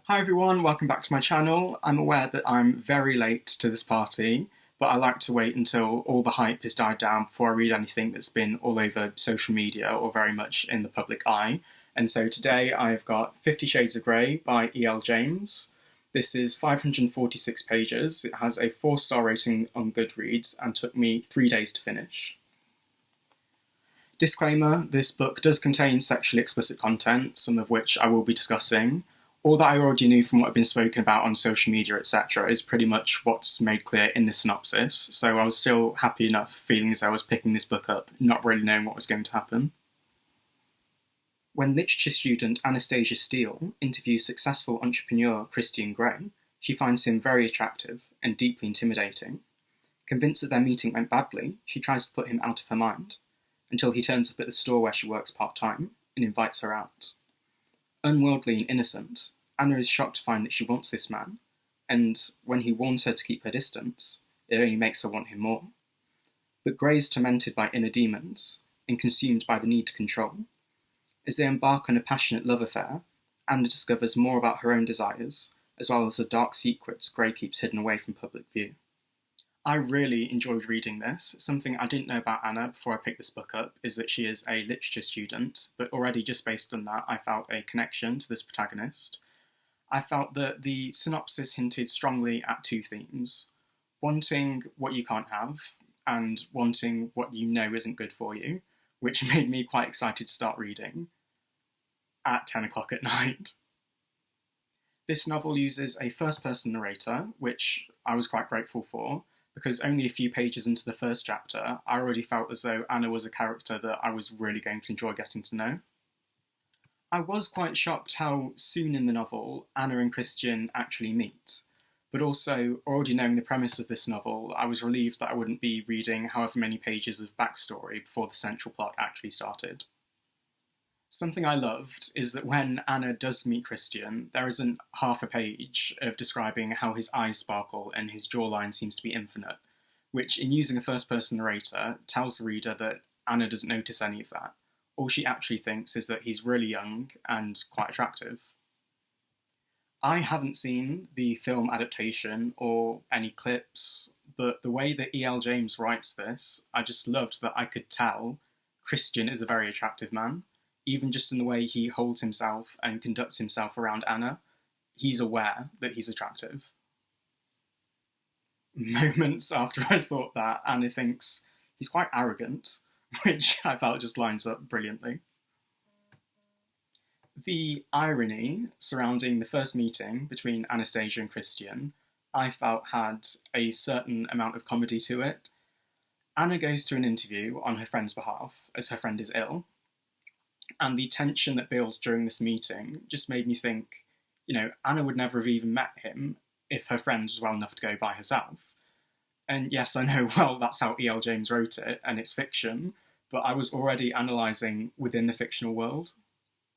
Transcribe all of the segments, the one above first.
Hi everyone, welcome back to my channel. I'm aware that I'm very late to this party, but I like to wait until all the hype has died down before I read anything that's been all over social media or very much in the public eye. And so today I've got 50 Shades of Grey by E.L. James. This is 546 pages. It has a 4-star rating on Goodreads and took me 3 days to finish. Disclaimer, this book does contain sexually explicit content, some of which I will be discussing. All that I already knew from what had been spoken about on social media, etc., is pretty much what's made clear in the synopsis, so I was still happy enough feeling as I was picking this book up, not really knowing what was going to happen. When literature student Anastasia Steele interviews successful entrepreneur Christian Grey, she finds him very attractive and deeply intimidating. Convinced that their meeting went badly, she tries to put him out of her mind, until he turns up at the store where she works part-time and invites her out. Unworldly and innocent, Anna is shocked to find that she wants this man, and when he warns her to keep her distance, it only makes her want him more. But Grey is tormented by inner demons and consumed by the need to control. As they embark on a passionate love affair, Anna discovers more about her own desires, as well as the dark secrets Grey keeps hidden away from public view. I really enjoyed reading this. Something I didn't know about Anna before I picked this book up is that she is a literature student, but already just based on that, I felt a connection to this protagonist. I felt that the synopsis hinted strongly at two themes: wanting what you can't have, and wanting what you know isn't good for you, which made me quite excited to start reading at 10 o'clock at night. This novel uses a first-person narrator, which I was quite grateful for, because only a few pages into the first chapter, I already felt as though Anna was a character that I was really going to enjoy getting to know. I was quite shocked how soon in the novel Anna and Christian actually meet, but also, already knowing the premise of this novel, I was relieved that I wouldn't be reading however many pages of backstory before the central plot actually started. Something I loved is that when Anna does meet Christian, there isn't half a page of describing how his eyes sparkle and his jawline seems to be infinite, which, in using a first-person narrator, tells the reader that Anna doesn't notice any of that. All she actually thinks is that he's really young and quite attractive. I haven't seen the film adaptation or any clips, but the way that E.L. James writes this, I just loved that I could tell Christian is a very attractive man. Even just in the way he holds himself and conducts himself around Anna, he's aware that he's attractive. Moments after I thought that, Anna thinks he's quite arrogant, which I felt just lines up brilliantly. The irony surrounding the first meeting between Anastasia and Christian, I felt had a certain amount of comedy to it. Anna goes to an interview on her friend's behalf, as her friend is ill, and the tension that builds during this meeting just made me think, Anna would never have even met him if her friend was well enough to go by herself. And yes, I know, well, that's how E.L. James wrote it, and it's fiction, but I was already analysing within the fictional world.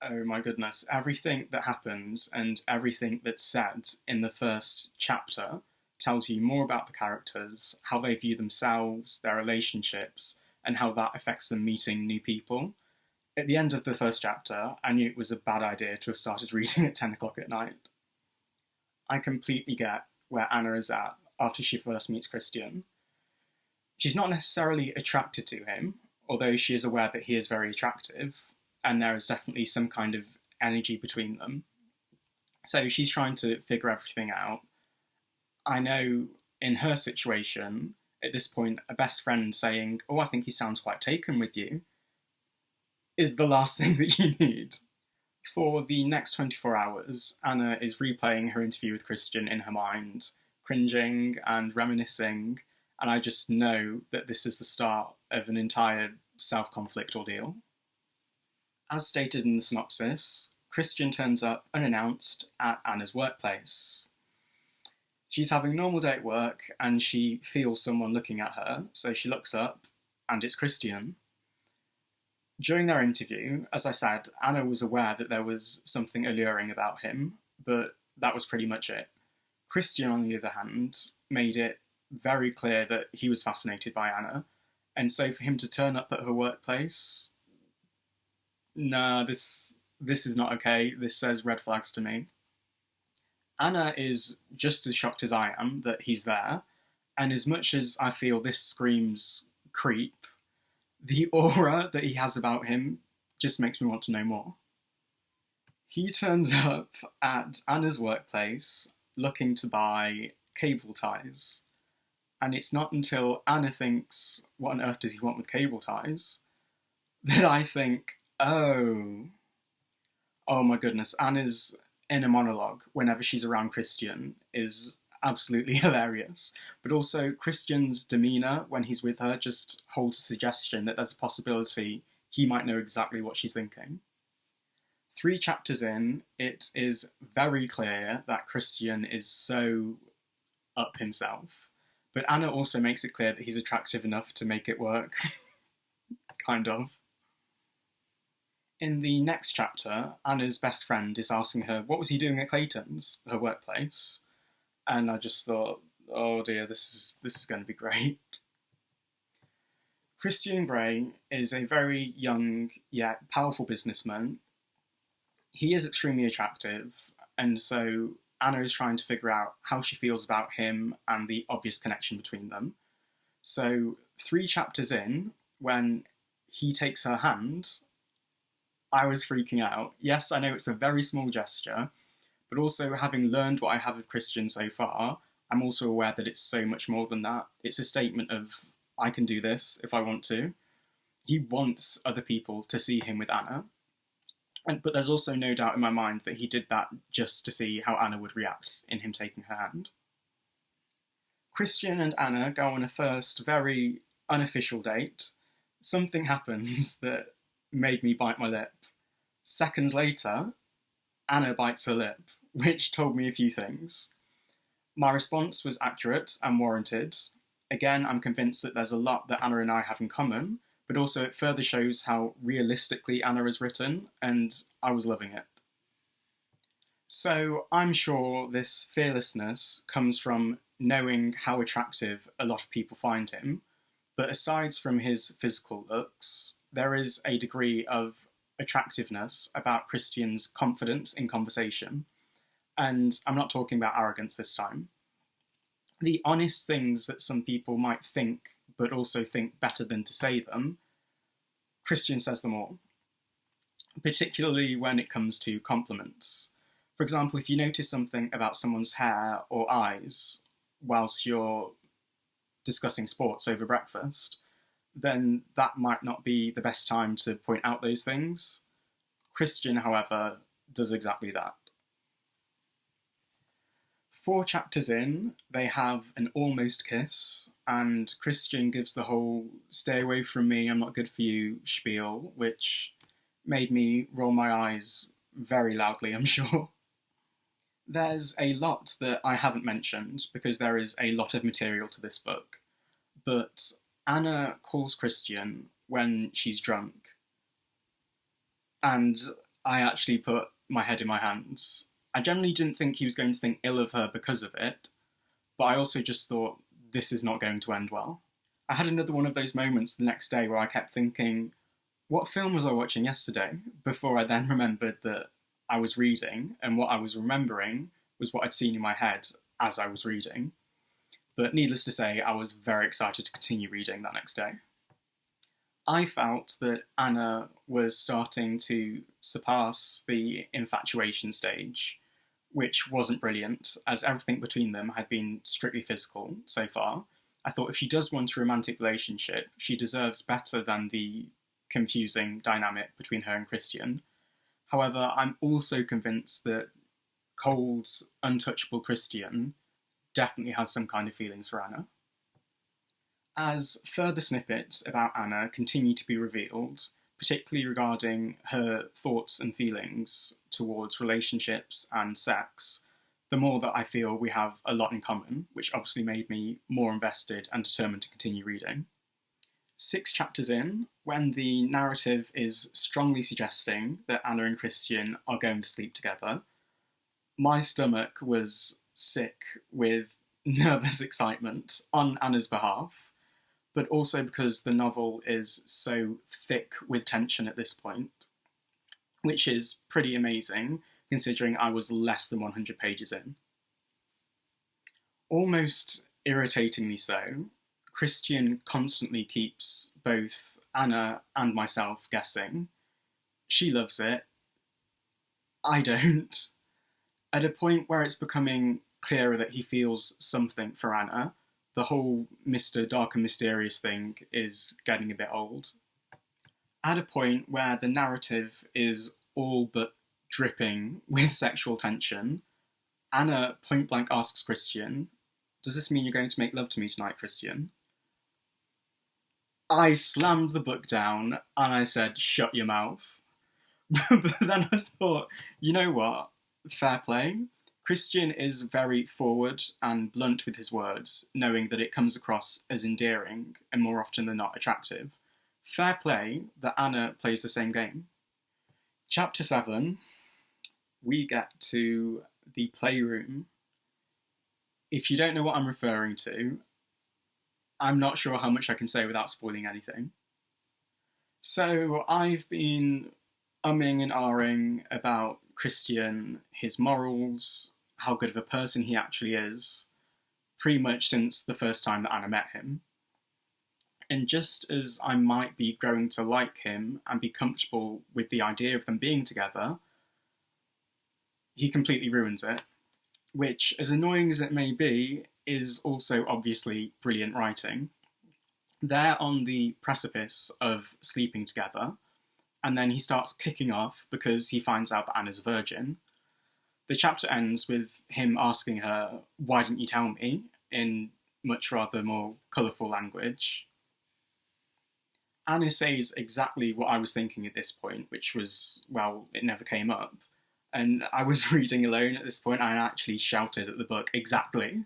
Oh my goodness, everything that happens and everything that's said in the first chapter tells you more about the characters, how they view themselves, their relationships, and how that affects them meeting new people. At the end of the first chapter, I knew it was a bad idea to have started reading at 10 o'clock at night. I completely get where Anna is at after she first meets Christian. She's not necessarily attracted to him, although she is aware that he is very attractive, and there is definitely some kind of energy between them. So she's trying to figure everything out. I know in her situation, at this point, a best friend saying, "Oh, I think he sounds quite taken with you," is the last thing that you need. For the next 24 hours, Anna is replaying her interview with Christian in her mind, cringing and reminiscing, and I just know that this is the start of an entire self-conflict ordeal. As stated in the synopsis, Christian turns up unannounced at Anna's workplace. She's having a normal day at work, and she feels someone looking at her, so she looks up, and it's Christian. During their interview, as I said, Anna was aware that there was something alluring about him, but that was pretty much it. Christian, on the other hand, made it very clear that he was fascinated by Anna, and so for him to turn up at her workplace, nah, this is not okay. This says red flags to me. Anna is just as shocked as I am that he's there, and as much as I feel this screams creep, the aura that he has about him just makes me want to know more. He turns up at Anna's workplace looking to buy cable ties, and it's not until Anna thinks, what on earth does he want with cable ties, that I think, oh my goodness, Anna's inner monologue whenever she's around Christian is absolutely hilarious. But also, Christian's demeanour when he's with her just holds a suggestion that there's a possibility he might know exactly what she's thinking. 3 chapters in, it is very clear that Christian is so up himself. But Anna also makes it clear that he's attractive enough to make it work. Kind of. In the next chapter, Anna's best friend is asking her, what was he doing at Clayton's, her workplace? And I just thought, oh dear, this is going to be great. Christian Grey is a very young yet powerful businessman. He is extremely attractive, and so Anna is trying to figure out how she feels about him and the obvious connection between them. So 3 chapters in, when he takes her hand, I was freaking out. Yes, I know it's a very small gesture, but also having learned what I have of Christian so far, I'm also aware that it's so much more than that. It's a statement of, I can do this if I want to. He wants other people to see him with Anna. But there's also no doubt in my mind that he did that just to see how Anna would react in him taking her hand. Christian and Anna go on a first very unofficial date. Something happens that made me bite my lip. Seconds later, Anna bites her lip, which told me a few things. My response was accurate and warranted. Again, I'm convinced that there's a lot that Anna and I have in common, but also it further shows how realistically Anna is written, and I was loving it. So I'm sure this fearlessness comes from knowing how attractive a lot of people find him, but aside from his physical looks, there is a degree of attractiveness about Christian's confidence in conversation, and I'm not talking about arrogance this time. The honest things that some people might think but also think better than to say them, Christian says them all, particularly when it comes to compliments. For example, if you notice something about someone's hair or eyes whilst you're discussing sports over breakfast, then that might not be the best time to point out those things. Christian, however, does exactly that. 4 chapters in, they have an almost kiss, and Christian gives the whole stay away from me, I'm not good for you spiel, which made me roll my eyes very loudly, I'm sure. There's a lot that I haven't mentioned because there is a lot of material to this book, but Anna calls Christian when she's drunk, and I actually put my head in my hands. I generally didn't think he was going to think ill of her because of it, but I also just thought, this is not going to end well. I had another one of those moments the next day where I kept thinking, what film was I watching yesterday? Before I then remembered that I was reading, and what I was remembering was what I'd seen in my head as I was reading. But needless to say, I was very excited to continue reading that next day. I felt that Anna was starting to surpass the infatuation stage, which wasn't brilliant, as everything between them had been strictly physical so far. I thought if she does want a romantic relationship, she deserves better than the confusing dynamic between her and Christian. However, I'm also convinced that cold, untouchable Christian definitely has some kind of feelings for Anna. As further snippets about Anna continue to be revealed, particularly regarding her thoughts and feelings towards relationships and sex, the more that I feel we have a lot in common, which obviously made me more invested and determined to continue reading. 6 chapters in, when the narrative is strongly suggesting that Anna and Christian are going to sleep together, my stomach was sick with nervous excitement on Anna's behalf, but also because the novel is so thick with tension at this point, which is pretty amazing considering I was less than 100 pages in. Almost irritatingly so, Christian constantly keeps both Anna and myself guessing. She loves it. I don't. At a point where it's becoming clearer that he feels something for Anna, the whole Mr. Dark and Mysterious thing is getting a bit old. At a point where the narrative is all but dripping with sexual tension, Anna point blank asks Christian, "Does this mean you're going to make love to me tonight, Christian?" I slammed the book down and I said, "Shut your mouth." But then I thought, you know what? Fair play. Christian is very forward and blunt with his words, knowing that it comes across as endearing and more often than not attractive. Fair play that Anna plays the same game. Chapter 7, we get to the playroom. If you don't know what I'm referring to, I'm not sure how much I can say without spoiling anything. So I've been umming and ahhing about Christian, his morals, how good of a person he actually is, pretty much since the first time that Anna met him. And just as I might be growing to like him and be comfortable with the idea of them being together, he completely ruins it, which, as annoying as it may be, is also obviously brilliant writing. They're on the precipice of sleeping together, and then he starts kicking off because he finds out that Anna's a virgin. The chapter ends with him asking her, "Why didn't you tell me?" in much rather more colourful language. Anna says exactly what I was thinking at this point, which was, well, it never came up. And I was reading alone at this point, and I actually shouted at the book, "Exactly."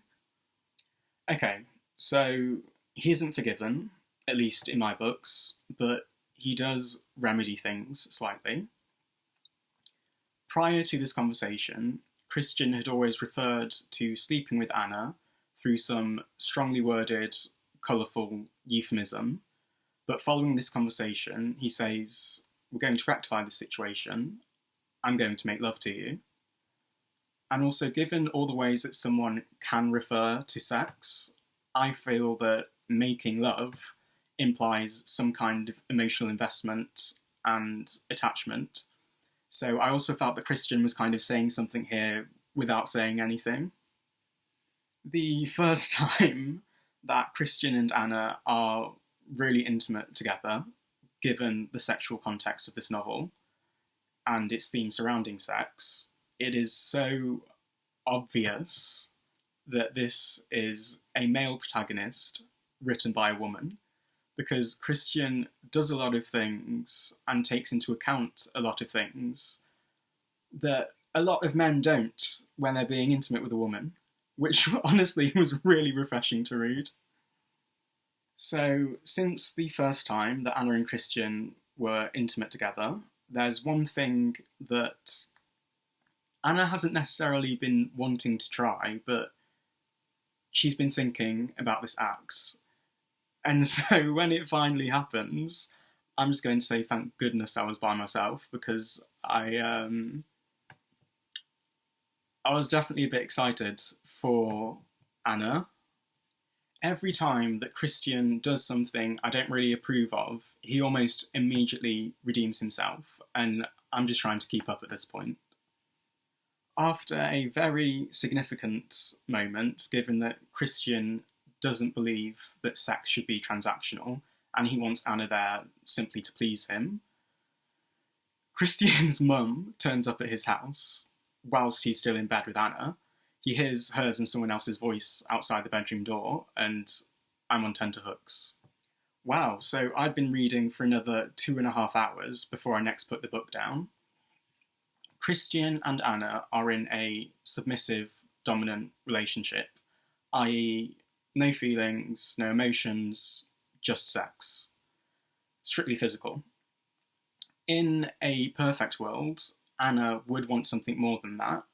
Okay, so he isn't forgiven, at least in my books, but he does remedy things slightly. Prior to this conversation, Christian had always referred to sleeping with Anna through some strongly worded, colourful euphemism. But following this conversation, he says, "We're going to rectify this situation. I'm going to make love to you." And also, given all the ways that someone can refer to sex, I feel that making love implies some kind of emotional investment and attachment. So I also felt that Christian was kind of saying something here without saying anything. The first time that Christian and Anna are really intimate together, given the sexual context of this novel and its theme surrounding sex, it is so obvious that this is a male protagonist written by a woman, because Christian does a lot of things and takes into account a lot of things that a lot of men don't when they're being intimate with a woman, which honestly was really refreshing to read. So, since the first time that Anna and Christian were intimate together, there's one thing that Anna hasn't necessarily been wanting to try, but she's been thinking about this act. And so when it finally happens, I'm just going to say thank goodness I was by myself, because I was definitely a bit excited for Anna. Every time that Christian does something I don't really approve of, he almost immediately redeems himself, and I'm just trying to keep up at this point. After a very significant moment, given that Christian doesn't believe that sex should be transactional, and he wants Anna there simply to please him, Christian's mum turns up at his house whilst he's still in bed with Anna. He hears hers and someone else's voice outside the bedroom door, and I'm on tenterhooks. Wow, so I'd been reading for another 2.5 hours before I next put the book down. Christian and Anna are in a submissive, dominant relationship, i.e., no feelings, no emotions, just sex. Strictly physical. In a perfect world, Anna would want something more than that.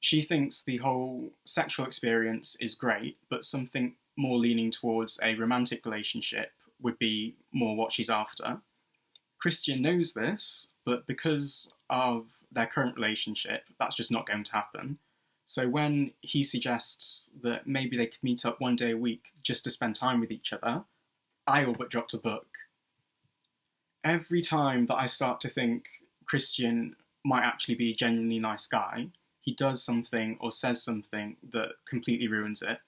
She thinks the whole sexual experience is great, but something more leaning towards a romantic relationship would be more what she's after. Christian knows this, but because of their current relationship, that's just not going to happen. So when he suggests that maybe they could meet up one day a week just to spend time with each other, I all but dropped a book. Every time that I start to think Christian might actually be a genuinely nice guy, he does something or says something that completely ruins it.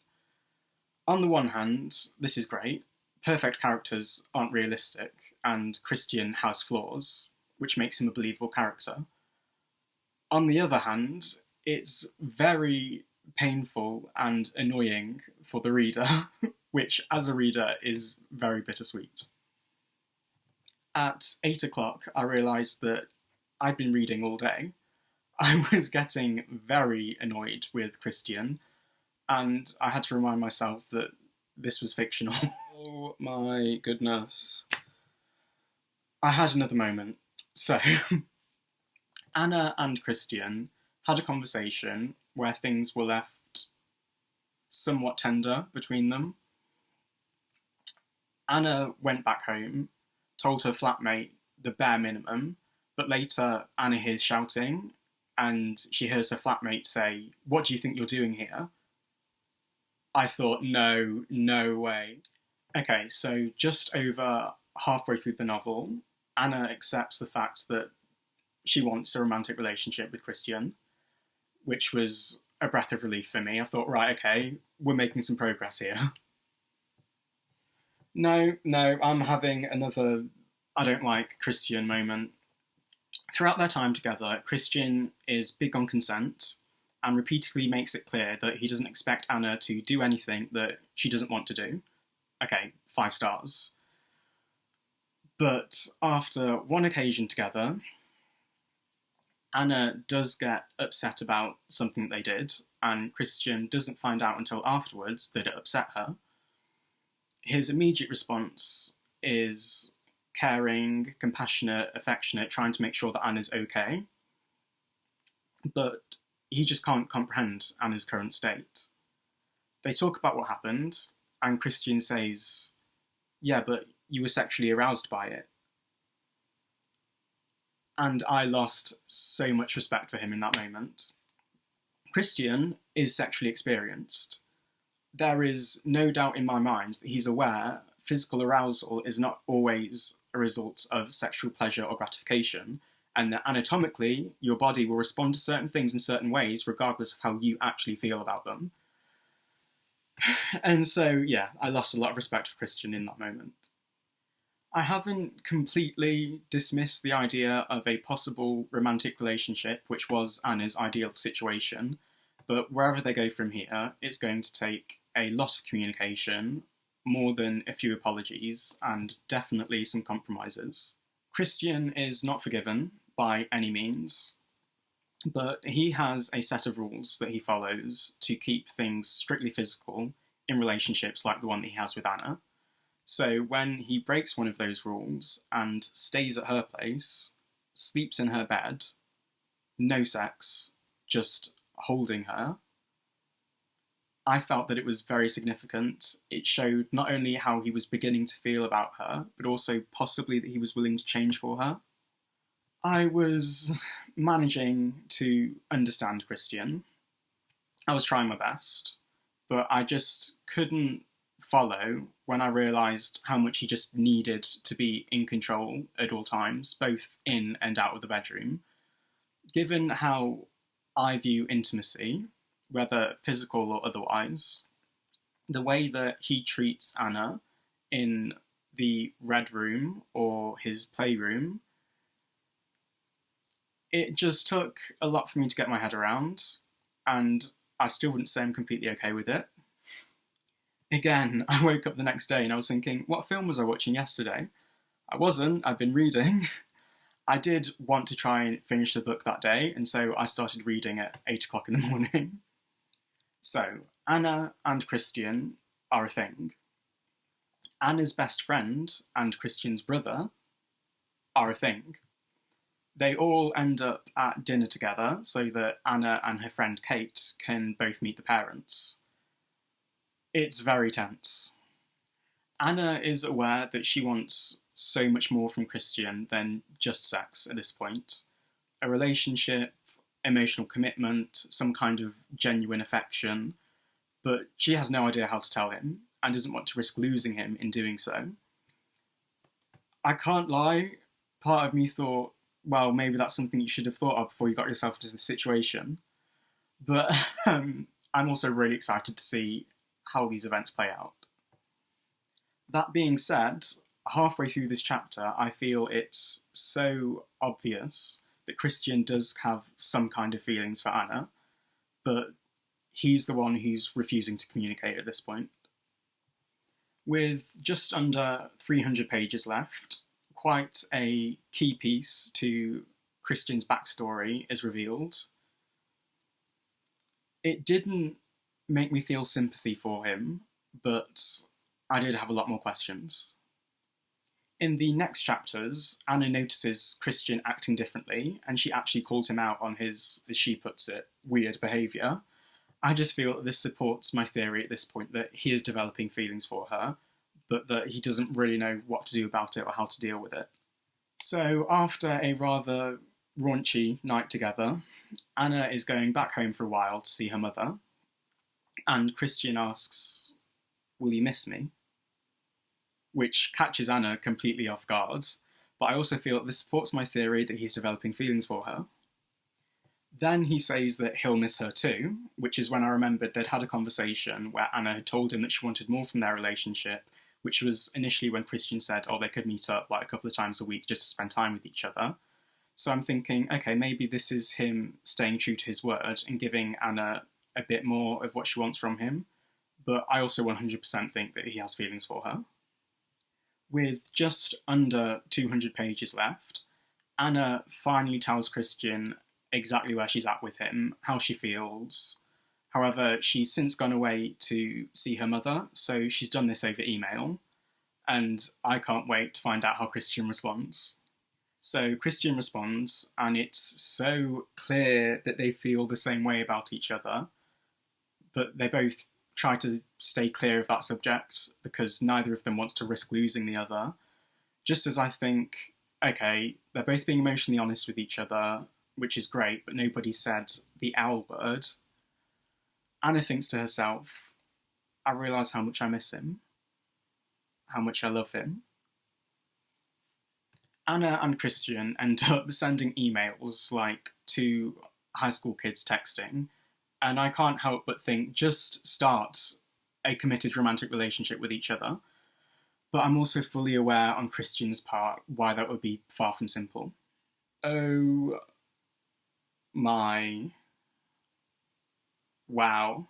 On the one hand, this is great. Perfect characters aren't realistic, and Christian has flaws, which makes him a believable character. On the other hand, it's very painful and annoying for the reader, which as a reader is very bittersweet. At 8 o'clock, I realised that I'd been reading all day. I was getting very annoyed with Christian, and I had to remind myself that this was fictional. Oh my goodness. I had another moment. So, Anna and Christian had a conversation where things were left somewhat tender between them. Anna went back home, told her flatmate the bare minimum, but later Anna hears shouting, and she hears her flatmate say, "What do you think you're doing here?" I thought, no way. Okay, so just over halfway through the novel, Anna accepts the fact that she wants a romantic relationship with Christian, which was a breath of relief for me. I thought, right, okay, we're making some progress here. No, I'm having another I don't like Christian moment. Throughout their time together, Christian is big on consent and repeatedly makes it clear that he doesn't expect Anna to do anything that she doesn't want to do. Okay, 5 stars. But after one occasion together, Anna does get upset about something they did, and Christian doesn't find out until afterwards that it upset her. His immediate response is caring, compassionate, affectionate, trying to make sure that Anna's okay. But he just can't comprehend Anna's current state. They talk about what happened, and Christian says, "Yeah, but you were sexually aroused by it." And I lost so much respect for him in that moment. Christian is sexually experienced. There is no doubt in my mind that he's aware physical arousal is not always a result of sexual pleasure or gratification, and that anatomically your body will respond to certain things in certain ways regardless of how you actually feel about them. And so, yeah, I lost a lot of respect for Christian in that moment. I haven't completely dismissed the idea of a possible romantic relationship, which was Anna's ideal situation, but wherever they go from here, it's going to take a lot of communication, more than a few apologies, and definitely some compromises. Christian is not forgiven by any means, but he has a set of rules that he follows to keep things strictly physical in relationships like the one that he has with Anna. So when he breaks one of those rules and stays at her place, sleeps in her bed, no sex, just holding her, I felt that it was very significant. It showed not only how he was beginning to feel about her, but also possibly that he was willing to change for her. I was managing to understand Christian. I was trying my best, but I just couldn't follow when I realised how much he just needed to be in control at all times, both in and out of the bedroom. Given how I view intimacy, whether physical or otherwise, the way that he treats Anna in the Red Room or his playroom, it just took a lot for me to get my head around, and I still wouldn't say I'm completely okay with it. Again, I woke up the next day and I was thinking, what film was I watching yesterday? I wasn't, I'd been reading. I did want to try and finish the book that day, and so I started reading at 8 o'clock in the morning. So, Anna and Christian are a thing. Anna's best friend and Christian's brother are a thing. They all end up at dinner together so that Anna and her friend Kate can both meet the parents. It's very tense. Anna is aware that she wants so much more from Christian than just sex at this point. A relationship, emotional commitment, some kind of genuine affection. but she has no idea how to tell him and doesn't want to risk losing him in doing so. I can't lie, part of me thought, well, maybe that's something you should have thought of before you got yourself into this situation. But I'm also really excited to see how these events play out. That being said, halfway through this chapter, I feel it's so obvious that Christian does have some kind of feelings for Anna, but he's the one who's refusing to communicate at this point. With just under 300 pages left, quite a key piece to Christian's backstory is revealed. It didn't make me feel sympathy for him, but I did have a lot more questions. In the next chapters, Anna notices Christian acting differently, and she actually calls him out on his, as she puts it, weird behaviour. I just feel that this supports my theory at this point that he is developing feelings for her, but that he doesn't really know what to do about it or how to deal with it. So after a rather raunchy night together, Anna is going back home for a while to see her mother, and Christian asks, "Will you miss me?" Which catches Anna completely off guard, but I also feel that this supports my theory that he's developing feelings for her. Then he says that he'll miss her too, which is when I remembered they'd had a conversation where Anna had told him that she wanted more from their relationship, which was initially when Christian said, they could meet up like a couple of times a week just to spend time with each other. So I'm thinking, okay, maybe this is him staying true to his word and giving Anna a bit more of what she wants from him, but I also 100% think that he has feelings for her. With just under 200 pages left, Anna finally tells Christian exactly where she's at with him, how she feels. However, she's since gone away to see her mother, so she's done this over email, and I can't wait to find out how Christian responds. So Christian responds, and it's so clear that they feel the same way about each other, but they both try to stay clear of that subject because neither of them wants to risk losing the other. Just as I think, okay, they're both being emotionally honest with each other, which is great, but nobody said the L word. Anna thinks to herself, I realise how much I miss him, how much I love him. Anna and Christian end up sending emails like two high school kids texting, and I can't help but think, just start a committed romantic relationship with each other. But I'm also fully aware on Christian's part why that would be far from simple. Oh my. Wow.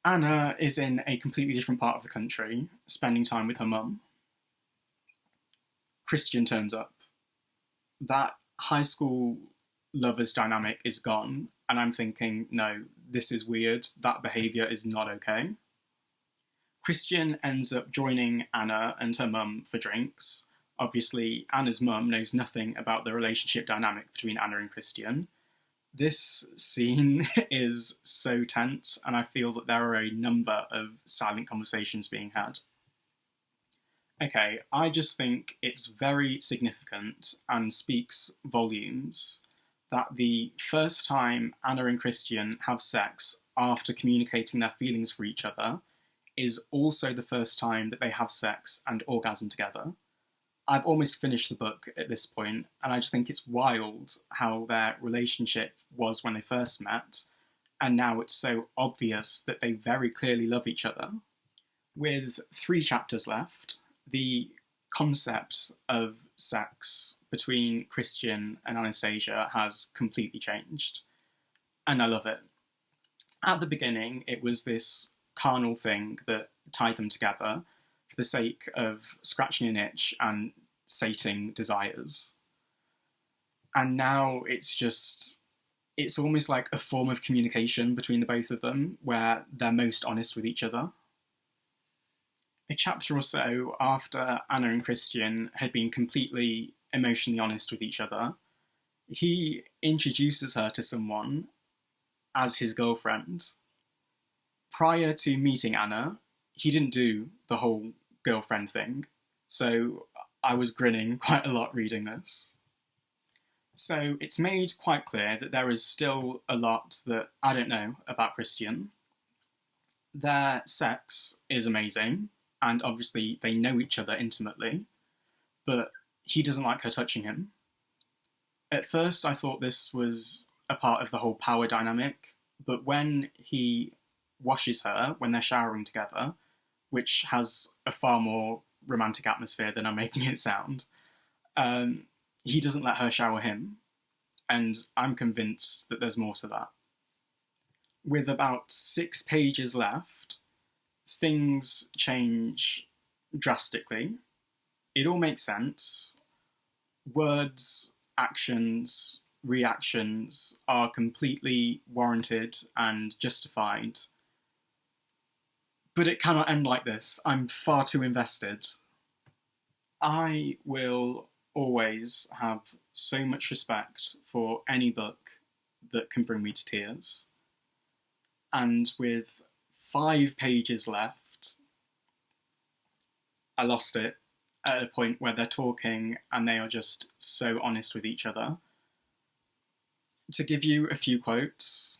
Anna is in a completely different part of the country, spending time with her mum. Christian turns up. That high school lovers dynamic is gone, and I'm thinking, no, this is weird, that behaviour is not okay. Christian ends up joining Anna and her mum for drinks. Obviously, Anna's mum knows nothing about the relationship dynamic between Anna and Christian. This scene is so tense, and I feel that there are a number of silent conversations being had. Okay, I just think it's very significant and speaks volumes that the first time Anna and Christian have sex after communicating their feelings for each other is also the first time that they have sex and orgasm together. I've almost finished the book at this point, and I just think it's wild how their relationship was when they first met, and now it's so obvious that they very clearly love each other. With 3 chapters left, the concept of sex between Christian and Anastasia has completely changed, and I love it. At the beginning, it was this carnal thing that tied them together for the sake of scratching an itch and sating desires. And now it's almost like a form of communication between the both of them where they're most honest with each other. A chapter or so after Anna and Christian had been completely emotionally honest with each other, he introduces her to someone as his girlfriend. Prior to meeting Anna, he didn't do the whole girlfriend thing, so I was grinning quite a lot reading this. So it's made quite clear that there is still a lot that I don't know about Christian. Their sex is amazing, and obviously they know each other intimately, but he doesn't like her touching him. At first, I thought this was a part of the whole power dynamic, but when he washes her when they're showering together, which has a far more romantic atmosphere than I'm making it sound, um, he doesn't let her shower him, and I'm convinced that there's more to that. With about 6 pages left, things change drastically. It all makes sense. Words, actions, reactions are completely warranted and justified. But it cannot end like this. I'm far too invested. I will always have so much respect for any book that can bring me to tears. And with 5 pages left, I lost it at a point where they're talking and they are just so honest with each other. To give you a few quotes,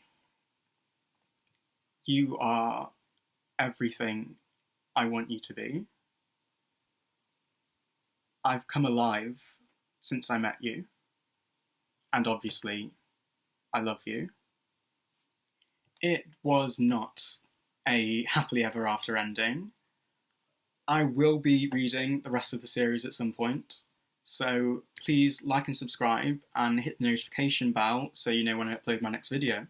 "You are everything I want you to be. I've come alive since I met you. And obviously, I love you." It was not a happily ever after ending. I will be reading the rest of the series at some point, so please like and subscribe and hit the notification bell so you know when I upload my next video.